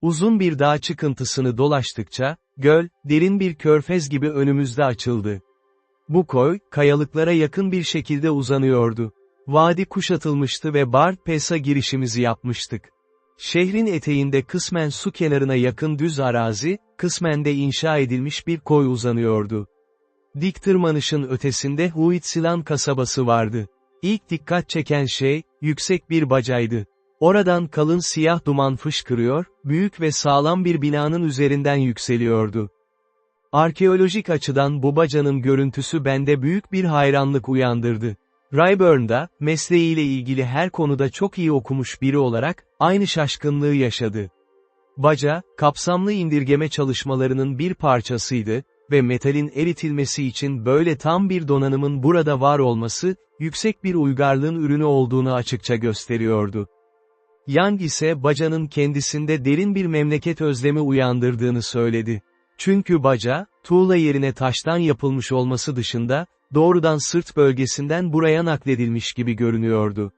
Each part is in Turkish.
Uzun bir dağ çıkıntısını dolaştıkça, göl, derin bir körfez gibi önümüzde açıldı. Bu koy, kayalıklara yakın bir şekilde uzanıyordu. Vadi kuşatılmıştı ve Bard Pass'a girişimizi yapmıştık. Şehrin eteğinde kısmen su kenarına yakın düz arazi, kısmen de inşa edilmiş bir koy uzanıyordu. Dik tırmanışın ötesinde Huitsilan kasabası vardı. İlk dikkat çeken şey, yüksek bir bacaydı. Oradan kalın siyah duman fışkırıyor, büyük ve sağlam bir binanın üzerinden yükseliyordu. Arkeolojik açıdan bu bacanın görüntüsü bende büyük bir hayranlık uyandırdı. Rayburn'da, mesleğiyle ilgili her konuda çok iyi okumuş biri olarak, aynı şaşkınlığı yaşadı. Baca, kapsamlı indirgeme çalışmalarının bir parçasıydı ve metalin eritilmesi için böyle tam bir donanımın burada var olması, yüksek bir uygarlığın ürünü olduğunu açıkça gösteriyordu. Young ise bacanın kendisinde derin bir memleket özlemi uyandırdığını söyledi. Çünkü baca, tuğla yerine taştan yapılmış olması dışında, doğrudan sırt bölgesinden buraya nakledilmiş gibi görünüyordu.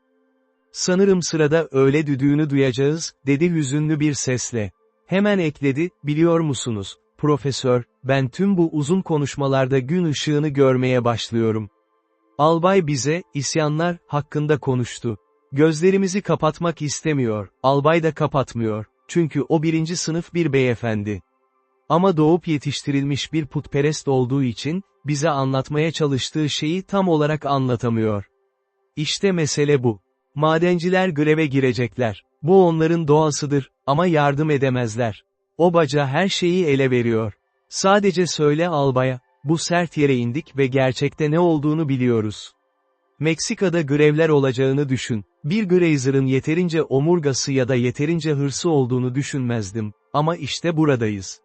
"Sanırım sırada öğle düdüğünü duyacağız," dedi hüzünlü bir sesle. Hemen ekledi, "Biliyor musunuz, profesör, ben tüm bu uzun konuşmalarda gün ışığını görmeye başlıyorum." Albay bize, isyanlar, hakkında konuştu. Gözlerimizi kapatmak istemiyor, albay da kapatmıyor, çünkü o 1. sınıf bir beyefendi. Ama doğup yetiştirilmiş bir putperest olduğu için, bize anlatmaya çalıştığı şeyi tam olarak anlatamıyor. İşte mesele bu. Madenciler greve girecekler. Bu onların doğasıdır, ama yardım edemezler. O baca her şeyi ele veriyor. Sadece söyle albaya, bu sert yere indik ve gerçekte ne olduğunu biliyoruz. Meksika'da grevler olacağını düşün. Bir grazer'ın yeterince omurgası ya da yeterince hırsı olduğunu düşünmezdim, ama işte buradayız.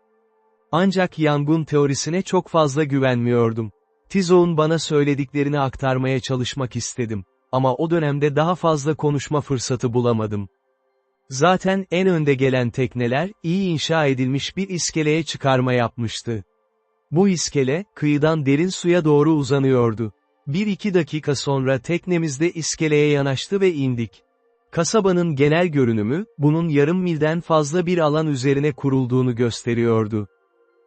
Ancak Young'un teorisine çok fazla güvenmiyordum. Tizo'nun bana söylediklerini aktarmaya çalışmak istedim. Ama o dönemde daha fazla konuşma fırsatı bulamadım. Zaten en önde gelen tekneler, iyi inşa edilmiş bir iskeleye çıkarma yapmıştı. Bu iskele, kıyıdan derin suya doğru uzanıyordu. 1-2 dakika sonra teknemiz de iskeleye yanaştı ve indik. Kasabanın genel görünümü, bunun yarım milden fazla bir alan üzerine kurulduğunu gösteriyordu.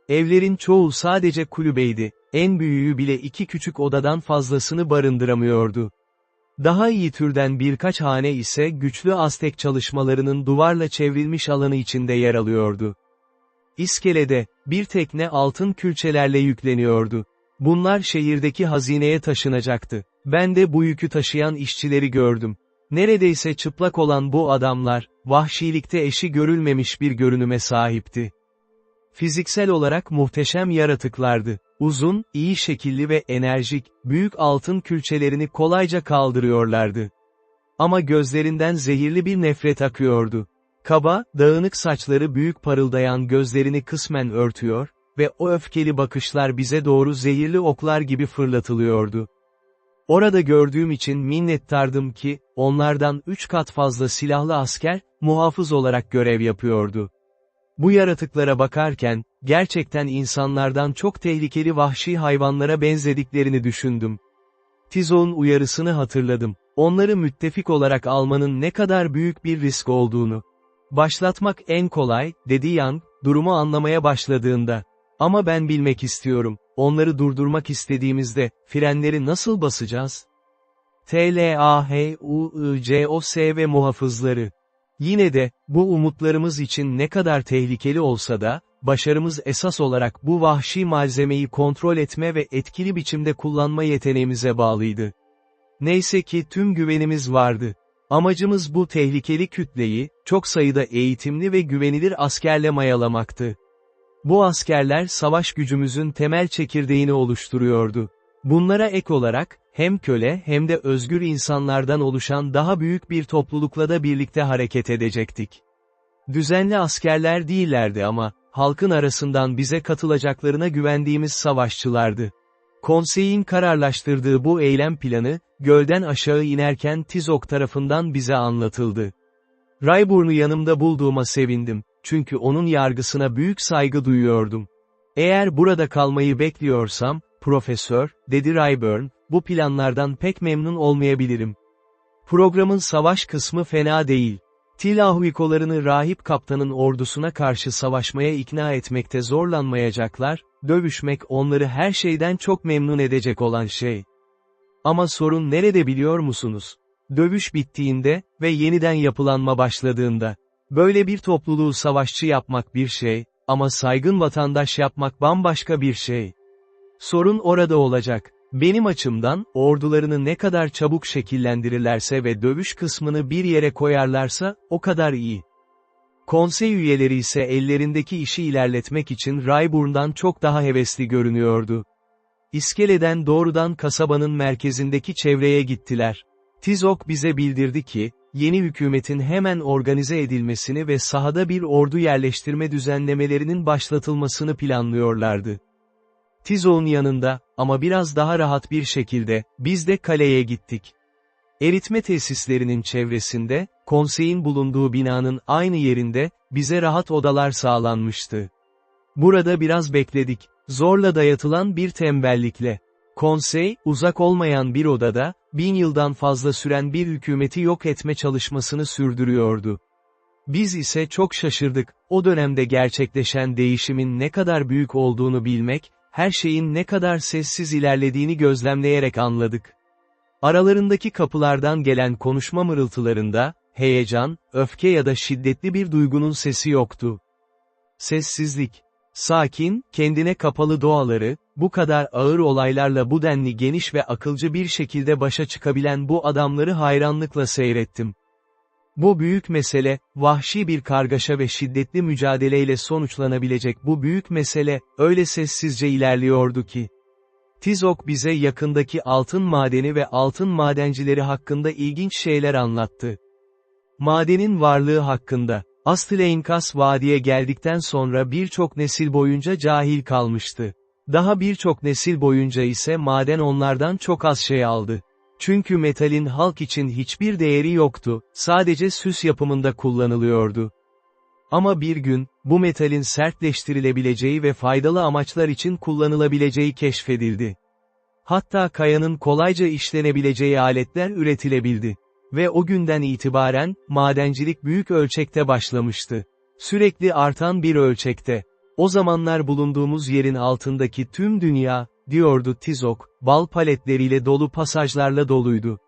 Evlerin çoğu sadece kulübeydi, en büyüğü bile 2 küçük odadan fazlasını barındıramıyordu. Daha iyi türden birkaç hane ise güçlü Aztek çalışmalarının duvarla çevrilmiş alanı içinde yer alıyordu. İskelede, bir tekne altın külçelerle yükleniyordu. Bunlar şehirdeki hazineye taşınacaktı. Ben de bu yükü taşıyan işçileri gördüm. Neredeyse çıplak olan bu adamlar, vahşilikte eşi görülmemiş bir görünüme sahipti. Fiziksel olarak muhteşem yaratıklardı. Uzun, iyi şekilli ve enerjik, büyük altın külçelerini kolayca kaldırıyorlardı. Ama gözlerinden zehirli bir nefret akıyordu. Kaba, dağınık saçları büyük parıldayan gözlerini kısmen örtüyor ve o öfkeli bakışlar bize doğru zehirli oklar gibi fırlatılıyordu. Orada gördüğüm için minnettardım ki, onlardan 3 kat fazla silahlı asker, muhafız olarak görev yapıyordu. Bu yaratıklara bakarken, gerçekten insanlardan çok tehlikeli vahşi hayvanlara benzediklerini düşündüm. Tizo'nun uyarısını hatırladım. Onları müttefik olarak almanın ne kadar büyük bir risk olduğunu. "Başlatmak en kolay," dedi Young, durumu anlamaya başladığında. "Ama ben bilmek istiyorum, onları durdurmak istediğimizde, frenleri nasıl basacağız?" TLAHUICOS ve muhafızları. Yine de, bu umutlarımız için ne kadar tehlikeli olsa da, başarımız esas olarak bu vahşi malzemeyi kontrol etme ve etkili biçimde kullanma yeteneğimize bağlıydı. Neyse ki tüm güvenimiz vardı. Amacımız bu tehlikeli kütleyi, çok sayıda eğitimli ve güvenilir askerle mayalamaktı. Bu askerler savaş gücümüzün temel çekirdeğini oluşturuyordu. Bunlara ek olarak, hem köle hem de özgür insanlardan oluşan daha büyük bir toplulukla da birlikte hareket edecektik. Düzenli askerler değillerdi ama, halkın arasından bize katılacaklarına güvendiğimiz savaşçılardı. Konseyin kararlaştırdığı bu eylem planı, gölden aşağı inerken Tizok tarafından bize anlatıldı. Rayburn'u yanımda bulduğuma sevindim, çünkü onun yargısına büyük saygı duyuyordum. "Eğer burada kalmayı bekliyorsam, profesör," dedi Rayburn, "bu planlardan pek memnun olmayabilirim. Programın savaş kısmı fena değil. Tilahuikolarını rahip kaptanın ordusuna karşı savaşmaya ikna etmekte zorlanmayacaklar, dövüşmek onları her şeyden çok memnun edecek olan şey. Ama sorun nerede biliyor musunuz? Dövüş bittiğinde ve yeniden yapılanma başladığında. Böyle bir topluluğu savaşçı yapmak bir şey, ama saygın vatandaş yapmak bambaşka bir şey. Sorun orada olacak. Benim açımdan, ordularını ne kadar çabuk şekillendirirlerse ve dövüş kısmını bir yere koyarlarsa, o kadar iyi. Konsey üyeleri ise ellerindeki işi ilerletmek için Rayburn'dan çok daha hevesli görünüyordu. İskeleden doğrudan kasabanın merkezindeki çevreye gittiler. Tizok bize bildirdi ki, yeni hükümetin hemen organize edilmesini ve sahada bir ordu yerleştirme düzenlemelerinin başlatılmasını planlıyorlardı. Tizok'un yanında, ama biraz daha rahat bir şekilde, biz de kaleye gittik. Eritme tesislerinin çevresinde, konseyin bulunduğu binanın aynı yerinde, bize rahat odalar sağlanmıştı. Burada biraz bekledik, zorla dayatılan bir tembellikle. Konsey, uzak olmayan bir odada, 1000 yıldan fazla süren bir hükümeti yok etme çalışmasını sürdürüyordu. Biz ise çok şaşırdık, o dönemde gerçekleşen değişimin ne kadar büyük olduğunu bilmek, her şeyin ne kadar sessiz ilerlediğini gözlemleyerek anladık. Aralarındaki kapılardan gelen konuşma mırıltılarında, heyecan, öfke ya da şiddetli bir duygunun sesi yoktu. Sessizlik. Sakin, kendine kapalı doğaları, bu kadar ağır olaylarla bu denli geniş ve akılcı bir şekilde başa çıkabilen bu adamları hayranlıkla seyrettim. Bu büyük mesele, vahşi bir kargaşa ve şiddetli mücadeleyle sonuçlanabilecek bu büyük mesele, öyle sessizce ilerliyordu ki. Tizok bize yakındaki altın madeni ve altın madencileri hakkında ilginç şeyler anlattı. Madenin varlığı hakkında, Astleinkas vadiye geldikten sonra birçok nesil boyunca cahil kalmıştı. Daha birçok nesil boyunca ise maden onlardan çok az şey aldı. Çünkü metalin halk için hiçbir değeri yoktu, sadece süs yapımında kullanılıyordu. Ama bir gün, bu metalin sertleştirilebileceği ve faydalı amaçlar için kullanılabileceği keşfedildi. Hatta kayanın kolayca işlenebileceği aletler üretilebildi. Ve o günden itibaren, madencilik büyük ölçekte başlamıştı. Sürekli artan bir ölçekte. O zamanlar bulunduğumuz yerin altındaki tüm dünya, diyordu Tizok, bal paletleriyle dolu pasajlarla doluydu.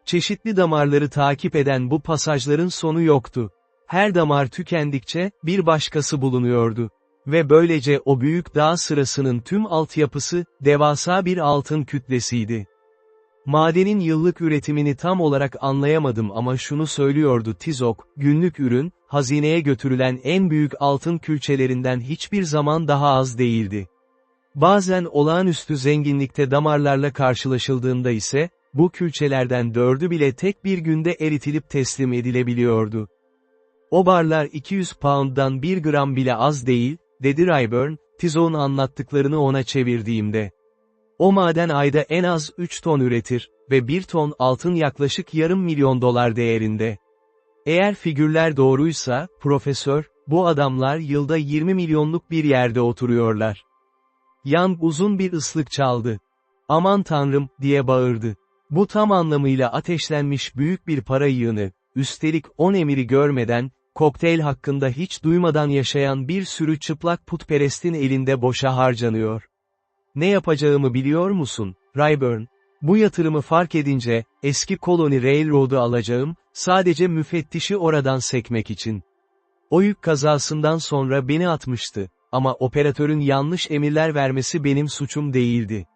Çeşitli damarları takip eden bu pasajların sonu yoktu. Her damar tükendikçe, bir başkası bulunuyordu. Ve böylece o büyük dağ sırasının tüm altyapısı, devasa bir altın kütlesiydi. Madenin yıllık üretimini tam olarak anlayamadım ama şunu söylüyordu Tizok, günlük ürün, hazineye götürülen en büyük altın külçelerinden hiçbir zaman daha az değildi. Bazen olağanüstü zenginlikte damarlarla karşılaşıldığında ise, bu külçelerden 4'ü bile tek bir günde eritilip teslim edilebiliyordu. O barlar 200 pound'dan 1 gram bile az değil, dedi Rayburn, Tizok'un anlattıklarını ona çevirdiğimde. O maden ayda en az 3 ton üretir ve 1 ton altın yaklaşık $500,000 değerinde. Eğer figürler doğruysa, profesör, bu adamlar yılda 20 milyonluk bir yerde oturuyorlar. Young uzun bir ıslık çaldı. Aman tanrım, diye bağırdı. Bu tam anlamıyla ateşlenmiş büyük bir para yığını, üstelik 10 emiri görmeden, kokteyl hakkında hiç duymadan yaşayan bir sürü çıplak putperestin elinde boşa harcanıyor. Ne yapacağımı biliyor musun, Rayburn? Bu yatırımı fark edince, eski Colony Railroad'u alacağım, sadece müfettişi oradan sekmek için. O yük kazasından sonra beni atmıştı, ama operatörün yanlış emirler vermesi benim suçum değildi.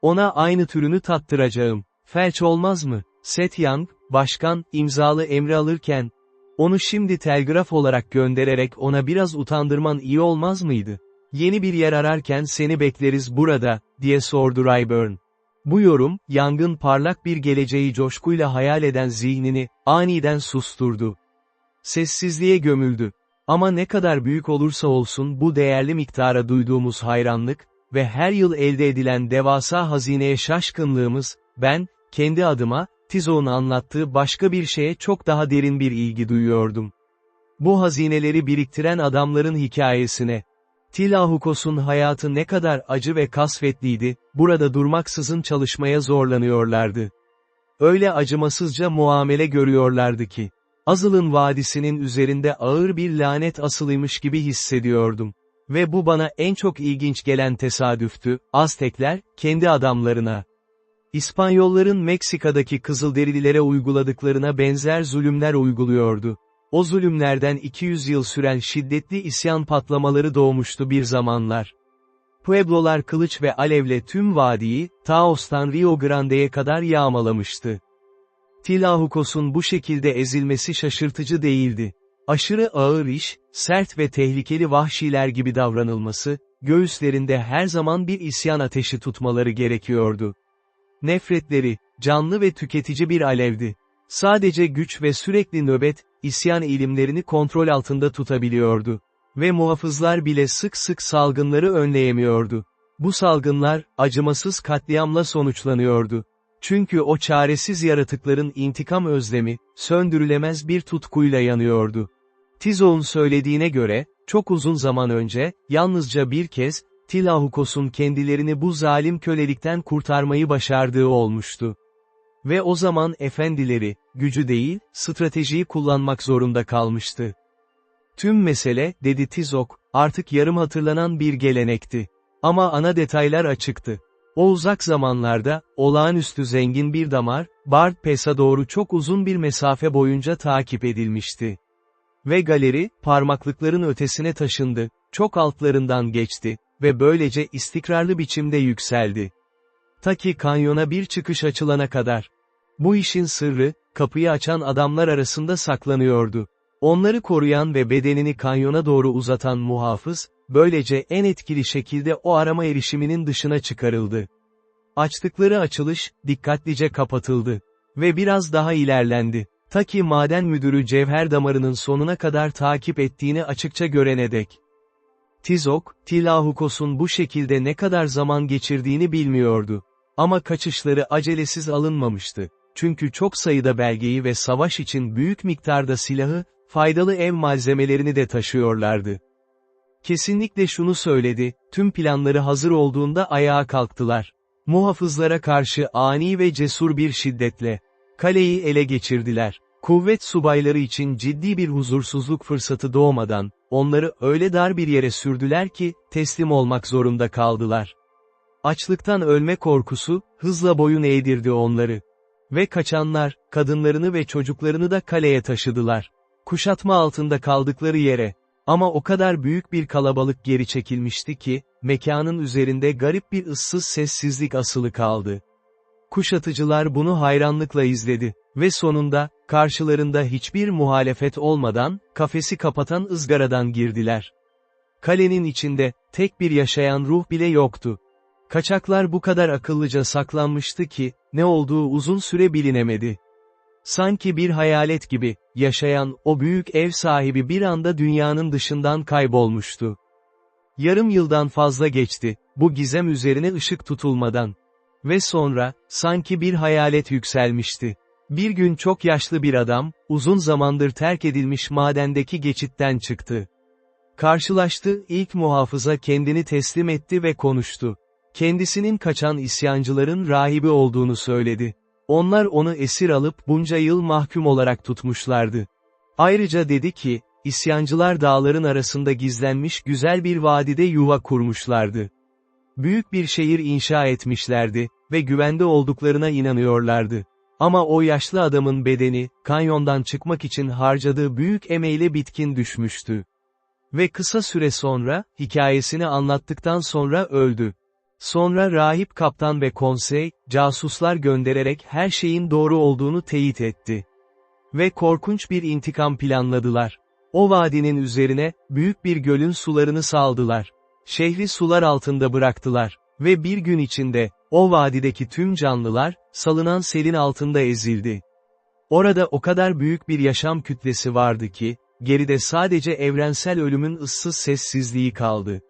Ona aynı türünü tattıracağım. Felç olmaz mı? Seth Young, başkan, imzalı emri alırken, onu şimdi telgraf olarak göndererek ona biraz utandırman iyi olmaz mıydı? Yeni bir yer ararken seni bekleriz burada, diye sordu Rayburn. Bu yorum, Young'ın parlak bir geleceği coşkuyla hayal eden zihnini, aniden susturdu. Sessizliğe gömüldü. Ama ne kadar büyük olursa olsun bu değerli miktara duyduğumuz hayranlık ve her yıl elde edilen devasa hazineye şaşkınlığımız, ben, kendi adıma, Tizok'un anlattığı başka bir şeye çok daha derin bir ilgi duyuyordum. Bu hazineleri biriktiren adamların hikayesine. Tilahukos'un hayatı ne kadar acı ve kasvetliydi, burada durmaksızın çalışmaya zorlanıyorlardı. Öyle acımasızca muamele görüyorlardı ki. Azıl'ın vadisinin üzerinde ağır bir lanet asılıymış gibi hissediyordum. Ve bu bana en çok ilginç gelen tesadüftü, Aztekler, kendi adamlarına, İspanyolların Meksika'daki Kızılderililere uyguladıklarına benzer zulümler uyguluyordu. O zulümlerden 200 yıl süren şiddetli isyan patlamaları doğmuştu bir zamanlar. Pueblolar kılıç ve alevle tüm vadiyi, Taos'tan Rio Grande'ye kadar yağmalamıştı. Tlahucos'un bu şekilde ezilmesi şaşırtıcı değildi. Aşırı ağır iş, sert ve tehlikeli vahşiler gibi davranılması, göğüslerinde her zaman bir isyan ateşi tutmaları gerekiyordu. Nefretleri, canlı ve tüketici bir alevdi. Sadece güç ve sürekli nöbet, isyan eğilimlerini kontrol altında tutabiliyordu. Ve muhafızlar bile sık sık salgınları önleyemiyordu. Bu salgınlar, acımasız katliamla sonuçlanıyordu. Çünkü o çaresiz yaratıkların intikam özlemi, söndürülemez bir tutkuyla yanıyordu. Tizo'nun söylediğine göre, çok uzun zaman önce, yalnızca bir kez, Tlahucos'un kendilerini bu zalim kölelikten kurtarmayı başardığı olmuştu. Ve o zaman efendileri, gücü değil, stratejiyi kullanmak zorunda kalmıştı. Tüm mesele, dedi Tizok, artık yarım hatırlanan bir gelenekti. Ama ana detaylar açıktı. O uzak zamanlarda, olağanüstü zengin bir damar, Bard Pass'a doğru çok uzun bir mesafe boyunca takip edilmişti. Ve galeri, parmaklıkların ötesine taşındı, çok altlarından geçti ve böylece istikrarlı biçimde yükseldi. Ta ki kanyona bir çıkış açılana kadar. Bu işin sırrı, kapıyı açan adamlar arasında saklanıyordu. Onları koruyan ve bedenini kanyona doğru uzatan muhafız, böylece en etkili şekilde o arama erişiminin dışına çıkarıldı. Açtıkları açılış, dikkatlice kapatıldı. Ve biraz daha ilerlendi. Ta ki maden müdürü cevher damarının sonuna kadar takip ettiğini açıkça görene dek. Tizok, Tlahucos'un bu şekilde ne kadar zaman geçirdiğini bilmiyordu. Ama kaçışları acelesiz alınmamıştı. Çünkü çok sayıda belgeyi ve savaş için büyük miktarda silahı, faydalı ev malzemelerini de taşıyorlardı. Kesinlikle şunu söyledi, tüm planları hazır olduğunda ayağa kalktılar. Muhafızlara karşı ani ve cesur bir şiddetle, kaleyi ele geçirdiler. Kuvvet subayları için ciddi bir huzursuzluk fırsatı doğmadan, onları öyle dar bir yere sürdüler ki, teslim olmak zorunda kaldılar. Açlıktan ölme korkusu, hızla boyun eğdirdi onları. Ve kaçanlar, kadınlarını ve çocuklarını da kaleye taşıdılar. Kuşatma altında kaldıkları yere. Ama o kadar büyük bir kalabalık geri çekilmişti ki, mekanın üzerinde garip bir ıssız sessizlik asılı kaldı. Kuşatıcılar bunu hayranlıkla izledi. Ve sonunda, karşılarında hiçbir muhalefet olmadan, kafesi kapatan ızgaradan girdiler. Kalenin içinde, tek bir yaşayan ruh bile yoktu. Kaçaklar bu kadar akıllıca saklanmıştı ki, ne olduğu uzun süre bilinemedi. Sanki bir hayalet gibi, yaşayan o büyük ev sahibi bir anda dünyanın dışından kaybolmuştu. Yarım yıldan fazla geçti, bu gizem üzerine ışık tutulmadan. Ve sonra, sanki bir hayalet yükselmişti. Bir gün çok yaşlı bir adam, uzun zamandır terk edilmiş madendeki geçitten çıktı. Karşılaştı, ilk muhafıza kendini teslim etti ve konuştu. Kendisinin kaçan isyancıların rahibi olduğunu söyledi. Onlar onu esir alıp bunca yıl mahkum olarak tutmuşlardı. Ayrıca dedi ki, isyancılar dağların arasında gizlenmiş güzel bir vadide yuva kurmuşlardı. Büyük bir şehir inşa etmişlerdi ve güvende olduklarına inanıyorlardı. Ama o yaşlı adamın bedeni, kanyondan çıkmak için harcadığı büyük emeğiyle bitkin düşmüştü. Ve kısa süre sonra, hikayesini anlattıktan sonra öldü. Sonra rahip kaptan ve konsey, casuslar göndererek her şeyin doğru olduğunu teyit etti. Ve korkunç bir intikam planladılar. O vadinin üzerine, büyük bir gölün sularını saldılar. Şehri sular altında bıraktılar. Ve bir gün içinde, o vadideki tüm canlılar, salınan selin altında ezildi. Orada o kadar büyük bir yaşam kütlesi vardı ki, geride sadece evrensel ölümün ıssız sessizliği kaldı.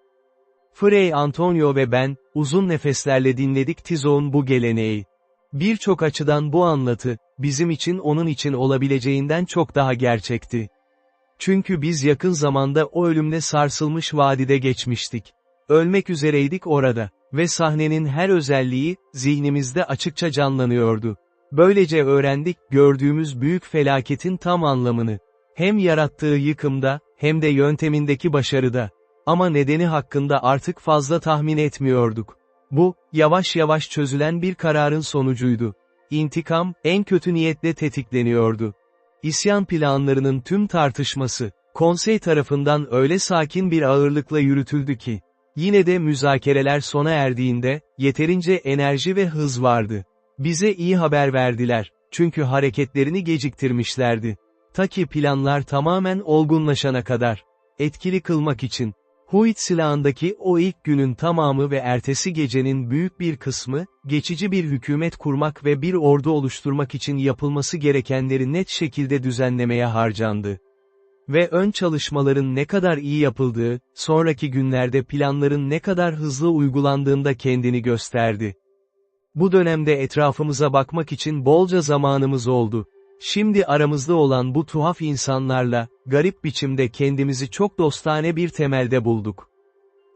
Fray Antonio ve ben, uzun nefeslerle dinledik Tizo'nun bu geleneği. Birçok açıdan bu anlatı, bizim için onun için olabileceğinden çok daha gerçekti. Çünkü biz yakın zamanda o ölümle sarsılmış vadide geçmiştik. Ölmek üzereydik orada. Ve sahnenin her özelliği, zihnimizde açıkça canlanıyordu. Böylece öğrendik, gördüğümüz büyük felaketin tam anlamını. Hem yarattığı yıkımda, hem de yöntemindeki başarıda. Ama nedeni hakkında artık fazla tahmin etmiyorduk. Bu, yavaş yavaş çözülen bir kararın sonucuydu. İntikam, en kötü niyetle tetikleniyordu. İsyan planlarının tüm tartışması, konsey tarafından öyle sakin bir ağırlıkla yürütüldü ki, yine de müzakereler sona erdiğinde, yeterince enerji ve hız vardı. Bize iyi haber verdiler, çünkü hareketlerini geciktirmişlerdi. Ta ki planlar tamamen olgunlaşana kadar. Etkili kılmak için, Huit silahındaki o ilk günün tamamı ve ertesi gecenin büyük bir kısmı, geçici bir hükümet kurmak ve bir ordu oluşturmak için yapılması gerekenleri net şekilde düzenlemeye harcandı. Ve ön çalışmaların ne kadar iyi yapıldığı, sonraki günlerde planların ne kadar hızlı uygulandığında kendini gösterdi. Bu dönemde etrafımıza bakmak için bolca zamanımız oldu. Şimdi aramızda olan bu tuhaf insanlarla, garip biçimde kendimizi çok dostane bir temelde bulduk.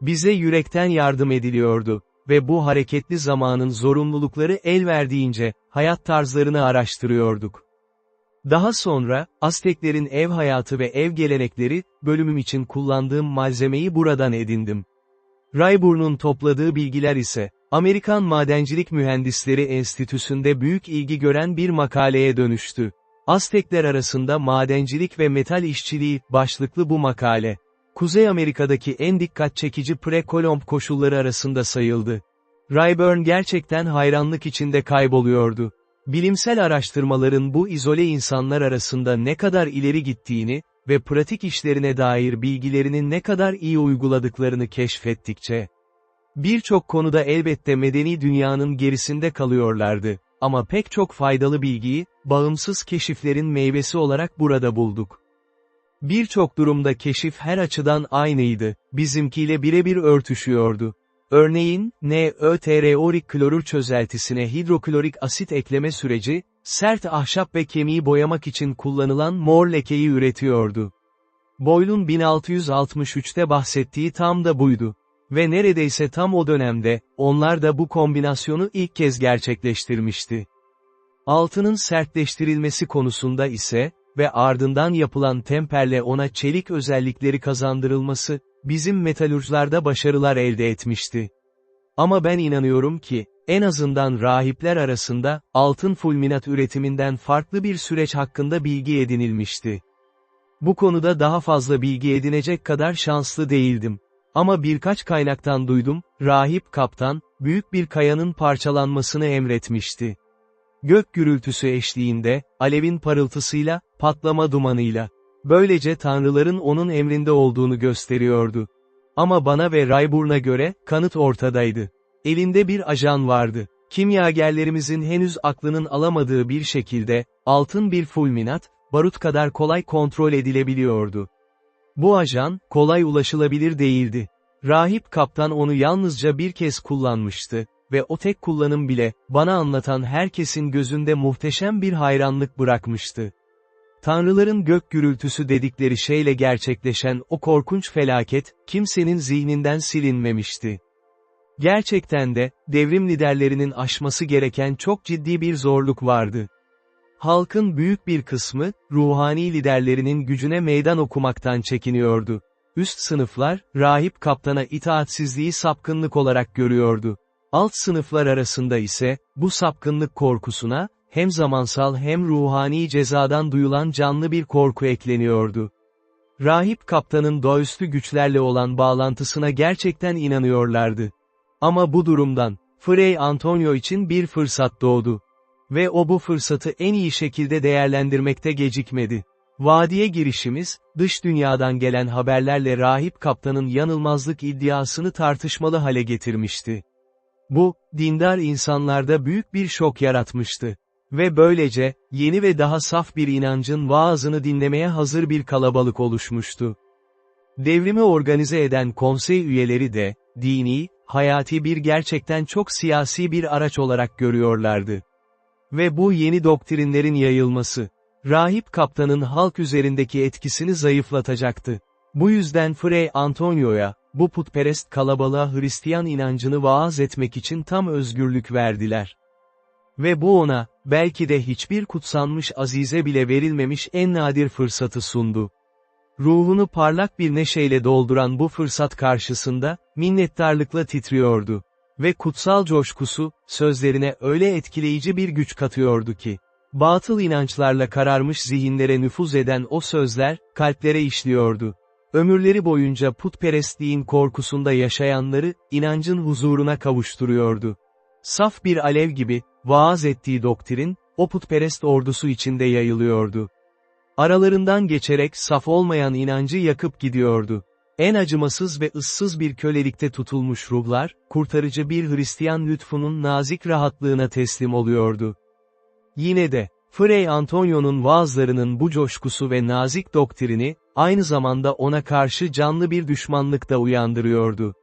Bize yürekten yardım ediliyordu ve bu hareketli zamanın zorunlulukları el verdiğince, hayat tarzlarını araştırıyorduk. Daha sonra, Azteklerin ev hayatı ve ev gelenekleri, bölümüm için kullandığım malzemeyi buradan edindim. Rayburn'un topladığı bilgiler ise, Amerikan Madencilik Mühendisleri Enstitüsü'nde büyük ilgi gören bir makaleye dönüştü. Aztekler arasında madencilik ve metal işçiliği, başlıklı bu makale, Kuzey Amerika'daki en dikkat çekici pre-Kolomb koşulları arasında sayıldı. Rayburn gerçekten hayranlık içinde kayboluyordu. Bilimsel araştırmaların bu izole insanlar arasında ne kadar ileri gittiğini ve pratik işlerine dair bilgilerini ne kadar iyi uyguladıklarını keşfettikçe, birçok konuda elbette medeni dünyanın gerisinde kalıyorlardı, ama pek çok faydalı bilgiyi, bağımsız keşiflerin meyvesi olarak burada bulduk. Birçok durumda keşif her açıdan aynıydı, bizimkiyle birebir örtüşüyordu. Örneğin, NöTrOrik klorür çözeltisine hidroklorik asit ekleme süreci, sert ahşap ve kemiği boyamak için kullanılan mor lekeyi üretiyordu. Boyle'un 1663'te bahsettiği tam da buydu. Ve neredeyse tam o dönemde, onlar da bu kombinasyonu ilk kez gerçekleştirmişti. Altının sertleştirilmesi konusunda ise, ve ardından yapılan temperle ona çelik özellikleri kazandırılması, bizim metalürjlarda başarılar elde etmişti. Ama ben inanıyorum ki, en azından rahipler arasında, altın fulminat üretiminden farklı bir süreç hakkında bilgi edinilmişti. Bu konuda daha fazla bilgi edinecek kadar şanslı değildim. Ama birkaç kaynaktan duydum, rahip kaptan, büyük bir kayanın parçalanmasını emretmişti. Gök gürültüsü eşliğinde, alevin parıltısıyla, patlama dumanıyla. Böylece tanrıların onun emrinde olduğunu gösteriyordu. Ama bana ve Rayburn'a göre, kanıt ortadaydı. Elinde bir ajan vardı. Kimyagerlerimizin henüz aklının alamadığı bir şekilde, altın bir fulminat, barut kadar kolay kontrol edilebiliyordu. Bu ajan, kolay ulaşılabilir değildi. Rahip kaptan onu yalnızca bir kez kullanmıştı ve o tek kullanım bile, bana anlatan herkesin gözünde muhteşem bir hayranlık bırakmıştı. Tanrıların gök gürültüsü dedikleri şeyle gerçekleşen o korkunç felaket, kimsenin zihninden silinmemişti. Gerçekten de, devrim liderlerinin aşması gereken çok ciddi bir zorluk vardı. Halkın büyük bir kısmı, ruhani liderlerinin gücüne meydan okumaktan çekiniyordu. Üst sınıflar, rahip kaptana itaatsizliği sapkınlık olarak görüyordu. Alt sınıflar arasında ise, bu sapkınlık korkusuna, hem zamansal hem ruhani cezadan duyulan canlı bir korku ekleniyordu. Rahip kaptanın doğaüstü güçlerle olan bağlantısına gerçekten inanıyorlardı. Ama bu durumdan, Fray Antonio için bir fırsat doğdu. Ve o bu fırsatı en iyi şekilde değerlendirmekte gecikmedi. Vadiye girişimiz, dış dünyadan gelen haberlerle rahip kaptanın yanılmazlık iddiasını tartışmalı hale getirmişti. Bu, dindar insanlarda büyük bir şok yaratmıştı. Ve böylece, yeni ve daha saf bir inancın vaazını dinlemeye hazır bir kalabalık oluşmuştu. Devrimi organize eden konsey üyeleri de, dini, hayati bir gerçekten çok siyasi bir araç olarak görüyorlardı. Ve bu yeni doktrinlerin yayılması, rahip kaptanın halk üzerindeki etkisini zayıflatacaktı. Bu yüzden Fray Antonio'ya, bu putperest kalabalığa Hristiyan inancını vaaz etmek için tam özgürlük verdiler. Ve bu ona, belki de hiçbir kutsanmış azize bile verilmemiş en nadir fırsatı sundu. Ruhunu parlak bir neşeyle dolduran bu fırsat karşısında, minnettarlıkla titriyordu. Ve kutsal coşkusu, sözlerine öyle etkileyici bir güç katıyordu ki, batıl inançlarla kararmış zihinlere nüfuz eden o sözler, kalplere işliyordu. Ömürleri boyunca putperestliğin korkusunda yaşayanları, inancın huzuruna kavuşturuyordu. Saf bir alev gibi, vaaz ettiği doktrin, o putperest ordusu içinde yayılıyordu. Aralarından geçerek saf olmayan inancı yakıp gidiyordu. En acımasız ve ıssız bir kölelikte tutulmuş ruhlar, kurtarıcı bir Hristiyan lütfunun nazik rahatlığına teslim oluyordu. Yine de, Fray Antonio'nun vaazlarının bu coşkusu ve nazik doktrini, aynı zamanda ona karşı canlı bir düşmanlık da uyandırıyordu.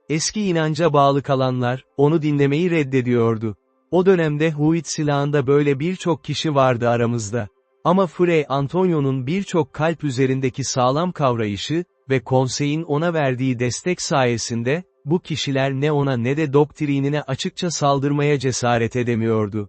Eski inanca bağlı kalanlar, onu dinlemeyi reddediyordu. O dönemde Huitzilaan'da böyle birçok kişi vardı aramızda. Ama Fray Antonio'nun birçok kalp üzerindeki sağlam kavrayışı ve konseyin ona verdiği destek sayesinde, bu kişiler ne ona ne de doktrinine açıkça saldırmaya cesaret edemiyordu.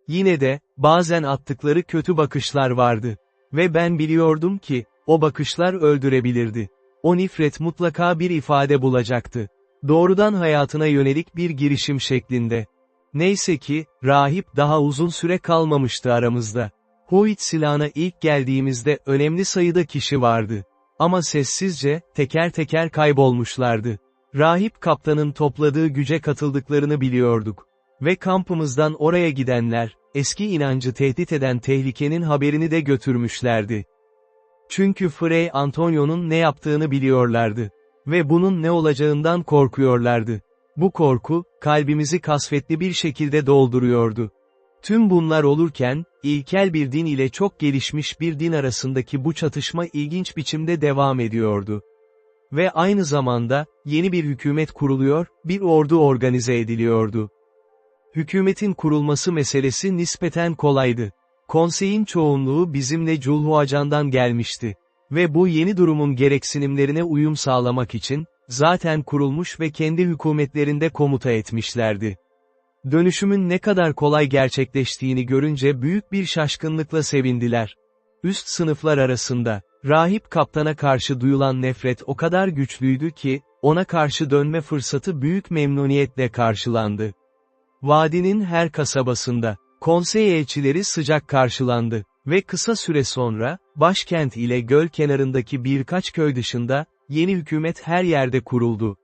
Yine de, bazen attıkları kötü bakışlar vardı. Ve ben biliyordum ki, o bakışlar öldürebilirdi. O nifret mutlaka bir ifade bulacaktı. Doğrudan hayatına yönelik bir girişim şeklinde. Neyse ki, rahip daha uzun süre kalmamıştı aramızda. Huitzilaan'a ilk geldiğimizde önemli sayıda kişi vardı. Ama sessizce, teker teker kaybolmuşlardı. Rahip kaptanın topladığı güce katıldıklarını biliyorduk. Ve kampımızdan oraya gidenler, eski inancı tehdit eden tehlikenin haberini de götürmüşlerdi. Çünkü Fray Antonio'nun ne yaptığını biliyorlardı. Ve bunun ne olacağından korkuyorlardı. Bu korku, kalbimizi kasvetli bir şekilde dolduruyordu. Tüm bunlar olurken, ilkel bir din ile çok gelişmiş bir din arasındaki bu çatışma ilginç biçimde devam ediyordu. Ve aynı zamanda, yeni bir hükümet kuruluyor, bir ordu organize ediliyordu. Hükümetin kurulması meselesi nispeten kolaydı. Konseyin çoğunluğu bizimle Culhuacan'dan gelmişti. Ve bu yeni durumun gereksinimlerine uyum sağlamak için, zaten kurulmuş ve kendi hükümetlerinde komuta etmişlerdi. Dönüşümün ne kadar kolay gerçekleştiğini görünce büyük bir şaşkınlıkla sevindiler. Üst sınıflar arasında, rahip kaptana karşı duyulan nefret o kadar güçlüydü ki, ona karşı dönme fırsatı büyük memnuniyetle karşılandı. Vadinin her kasabasında, konsey elçileri sıcak karşılandı ve kısa süre sonra, başkent ile göl kenarındaki birkaç köy dışında, yeni hükümet her yerde kuruldu.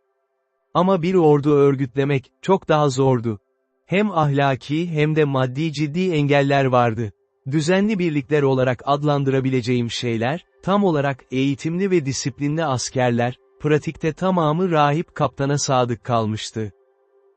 Ama bir ordu örgütlemek, çok daha zordu. Hem ahlaki hem de maddi ciddi engeller vardı. Düzenli birlikler olarak adlandırabileceğim şeyler, tam olarak eğitimli ve disiplinli askerler, pratikte tamamı rahip kaptana sadık kalmıştı.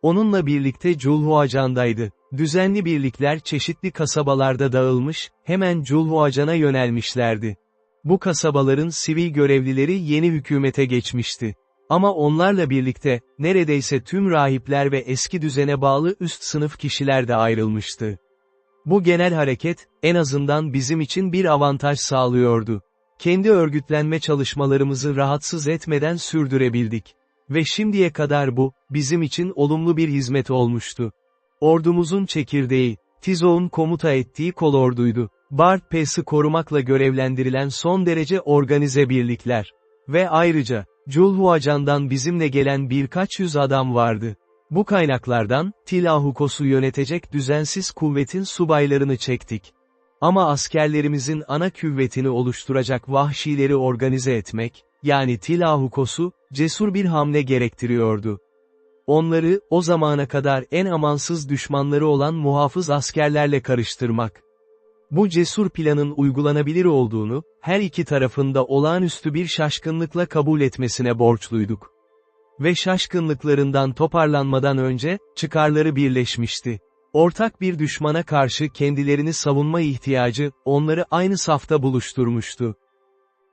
Onunla birlikte Culhuacan'daydı. Düzenli birlikler çeşitli kasabalarda dağılmış, hemen Culhuacan'a yönelmişlerdi. Bu kasabaların sivil görevlileri yeni hükümete geçmişti. Ama onlarla birlikte, neredeyse tüm rahipler ve eski düzene bağlı üst sınıf kişiler de ayrılmıştı. Bu genel hareket, en azından bizim için bir avantaj sağlıyordu. Kendi örgütlenme çalışmalarımızı rahatsız etmeden sürdürebildik. Ve şimdiye kadar bu, bizim için olumlu bir hizmet olmuştu. Ordumuzun çekirdeği, Tizo'nun komuta ettiği kolorduydu. Bart Pass'ı korumakla görevlendirilen son derece organize birlikler. Ve ayrıca, Culhuacan'dan bizimle gelen birkaç yüz adam vardı. Bu kaynaklardan, Tilahukos'u yönetecek düzensiz kuvvetin subaylarını çektik. Ama askerlerimizin ana küvvetini oluşturacak vahşileri organize etmek, yani Tilahukos'u, cesur bir hamle gerektiriyordu. Onları, o zamana kadar en amansız düşmanları olan muhafız askerlerle karıştırmak. Bu cesur planın uygulanabilir olduğunu, her iki tarafında olağanüstü bir şaşkınlıkla kabul etmesine borçluyduk. Ve şaşkınlıklarından toparlanmadan önce, çıkarları birleşmişti. Ortak bir düşmana karşı kendilerini savunma ihtiyacı, onları aynı safta buluşturmuştu.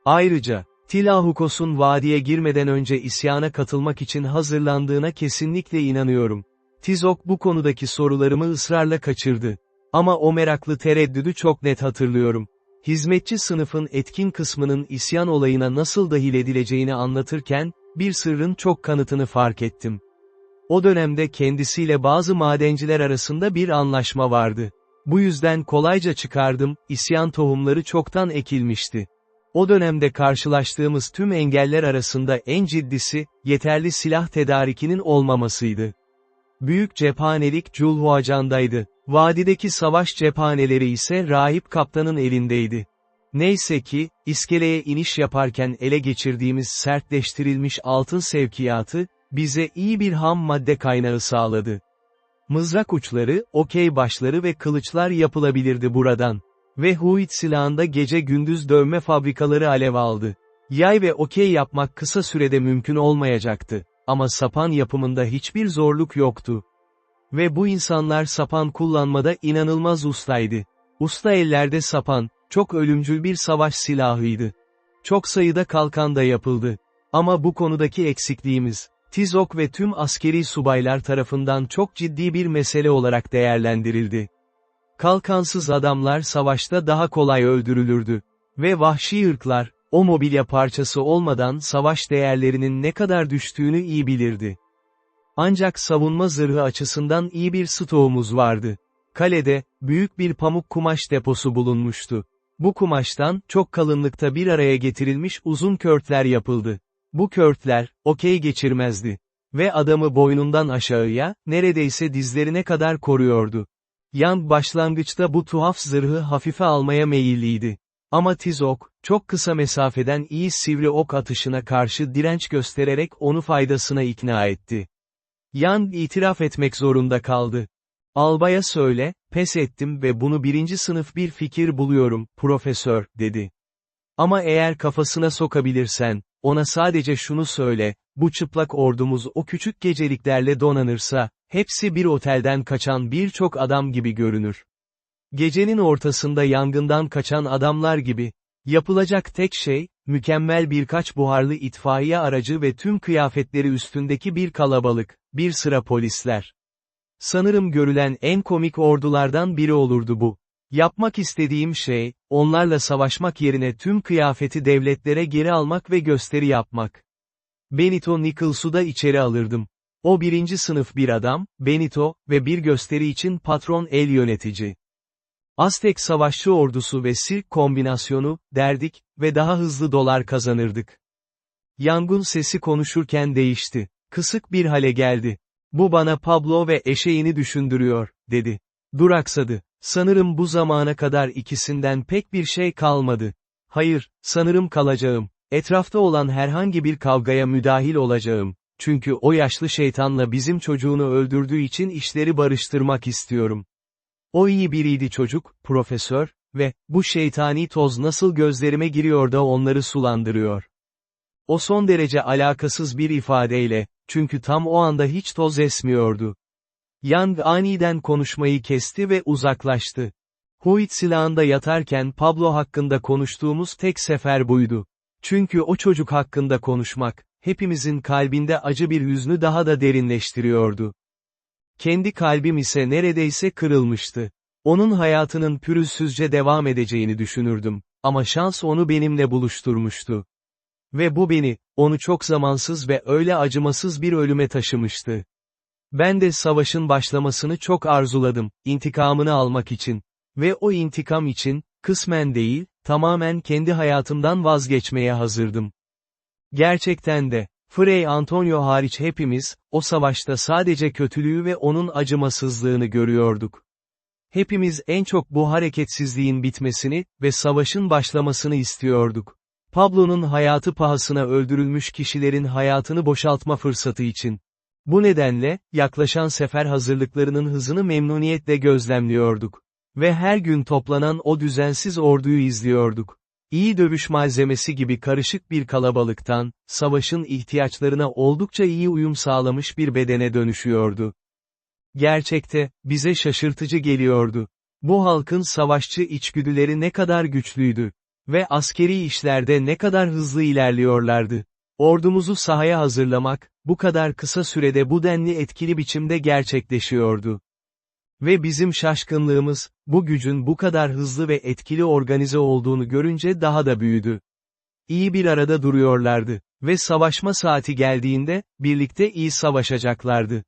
Ayrıca, Tilahukos'un vadiye girmeden önce isyana katılmak için hazırlandığına kesinlikle inanıyorum. Tizok bu konudaki sorularımı ısrarla kaçırdı. Ama o meraklı tereddüdü çok net hatırlıyorum. Hizmetçi sınıfın etkin kısmının isyan olayına nasıl dahil edileceğini anlatırken, bir sırrın çok kanıtını fark ettim. O dönemde kendisiyle bazı madenciler arasında bir anlaşma vardı. Bu yüzden kolayca çıkardım, isyan tohumları çoktan ekilmişti. O dönemde karşılaştığımız tüm engeller arasında en ciddisi, yeterli silah tedarikinin olmamasıydı. Büyük cephanelik Culhuacan'daydı. Vadideki savaş cephaneleri ise rahip kaptanın elindeydi. Neyse ki, iskeleye iniş yaparken ele geçirdiğimiz sertleştirilmiş altın sevkiyatı, bize iyi bir ham madde kaynağı sağladı. Mızrak uçları, okey başları ve kılıçlar yapılabilirdi buradan. Ve Huit silahında gece gündüz dövme fabrikaları alev aldı. Yay ve okey yapmak kısa sürede mümkün olmayacaktı. Ama sapan yapımında hiçbir zorluk yoktu. Ve bu insanlar sapan kullanmada inanılmaz ustaydı. Usta ellerde sapan, çok ölümcül bir savaş silahıydı. Çok sayıda kalkan da yapıldı. Ama bu konudaki eksikliğimiz, Tizok ve tüm askeri subaylar tarafından çok ciddi bir mesele olarak değerlendirildi. Kalkansız adamlar savaşta daha kolay öldürülürdü. Ve vahşi ırklar, o mobilya parçası olmadan savaş değerlerinin ne kadar düştüğünü iyi bilirdi. Ancak savunma zırhı açısından iyi bir stoğumuz vardı. Kalede, büyük bir pamuk kumaş deposu bulunmuştu. Bu kumaştan, çok kalınlıkta bir araya getirilmiş uzun körtler yapıldı. Bu körtler, okey geçirmezdi. Ve adamı boynundan aşağıya, neredeyse dizlerine kadar koruyordu. Yan başlangıçta bu tuhaf zırhı hafife almaya meyilliydi. Ama Tizok, çok kısa mesafeden iyi sivri ok atışına karşı direnç göstererek onu faydasına ikna etti. Yan itiraf etmek zorunda kaldı. Albaya söyle, pes ettim ve bunu 1. sınıf bir fikir buluyorum, profesör, dedi. Ama eğer kafasına sokabilirsen, ona sadece şunu söyle, bu çıplak ordumuz o küçük geceliklerle donanırsa, hepsi bir otelden kaçan birçok adam gibi görünür. Gecenin ortasında yangından kaçan adamlar gibi. Yapılacak tek şey, mükemmel birkaç buharlı itfaiye aracı ve tüm kıyafetleri üstündeki bir kalabalık, bir sıra polisler. Sanırım görülen en komik ordulardan biri olurdu bu. Yapmak istediğim şey, onlarla savaşmak yerine tüm kıyafeti devletlere geri almak ve gösteri yapmak. Benito Nichols'u da içeri alırdım. O 1. sınıf bir adam, Benito, ve bir gösteri için patron el yönetici. Aztek savaşçı ordusu ve sirk kombinasyonu, derdik, ve daha hızlı dolar kazanırdık. Yangın sesi konuşurken değişti. Kısık bir hale geldi. Bu bana Pablo ve eşeğini düşündürüyor, dedi. Duraksadı. Sanırım bu zamana kadar ikisinden pek bir şey kalmadı. Hayır, sanırım kalacağım. Etrafta olan herhangi bir kavgaya müdahil olacağım. Çünkü o yaşlı şeytanla bizim çocuğunu öldürdüğü için işleri barıştırmak istiyorum. O iyi biriydi çocuk, profesör, ve, bu şeytani toz nasıl gözlerime giriyor da onları sulandırıyor. O son derece alakasız bir ifadeyle, çünkü tam o anda hiç toz esmiyordu. Yang aniden konuşmayı kesti ve uzaklaştı. Huit silahında yatarken Pablo hakkında konuştuğumuz tek sefer buydu. Çünkü o çocuk hakkında konuşmak, hepimizin kalbinde acı bir hüznü daha da derinleştiriyordu. Kendi kalbim ise neredeyse kırılmıştı. Onun hayatının pürüzsüzce devam edeceğini düşünürdüm, ama şans onu benimle buluşturmuştu. Ve bu beni, onu çok zamansız ve öyle acımasız bir ölüme taşımıştı. Ben de savaşın başlamasını çok arzuladım, intikamını almak için. Ve o intikam için, kısmen değil, tamamen kendi hayatımdan vazgeçmeye hazırdım. Gerçekten de, Frei Antonio hariç hepimiz, o savaşta sadece kötülüğü ve onun acımasızlığını görüyorduk. Hepimiz en çok bu hareketsizliğin bitmesini ve savaşın başlamasını istiyorduk. Pablo'nun hayatı pahasına öldürülmüş kişilerin hayatını boşaltma fırsatı için. Bu nedenle, yaklaşan sefer hazırlıklarının hızını memnuniyetle gözlemliyorduk. Ve her gün toplanan o düzensiz orduyu izliyorduk. İyi dövüş malzemesi gibi karışık bir kalabalıktan, savaşın ihtiyaçlarına oldukça iyi uyum sağlamış bir bedene dönüşüyordu. Gerçekte, bize şaşırtıcı geliyordu. Bu halkın savaşçı içgüdüleri ne kadar güçlüydü. Ve askeri işlerde ne kadar hızlı ilerliyorlardı. Ordumuzu sahaya hazırlamak, bu kadar kısa sürede bu denli etkili biçimde gerçekleşiyordu. Ve bizim şaşkınlığımız, bu gücün bu kadar hızlı ve etkili organize olduğunu görünce daha da büyüdü. İyi bir arada duruyorlardı ve savaşma saati geldiğinde, birlikte iyi savaşacaklardı.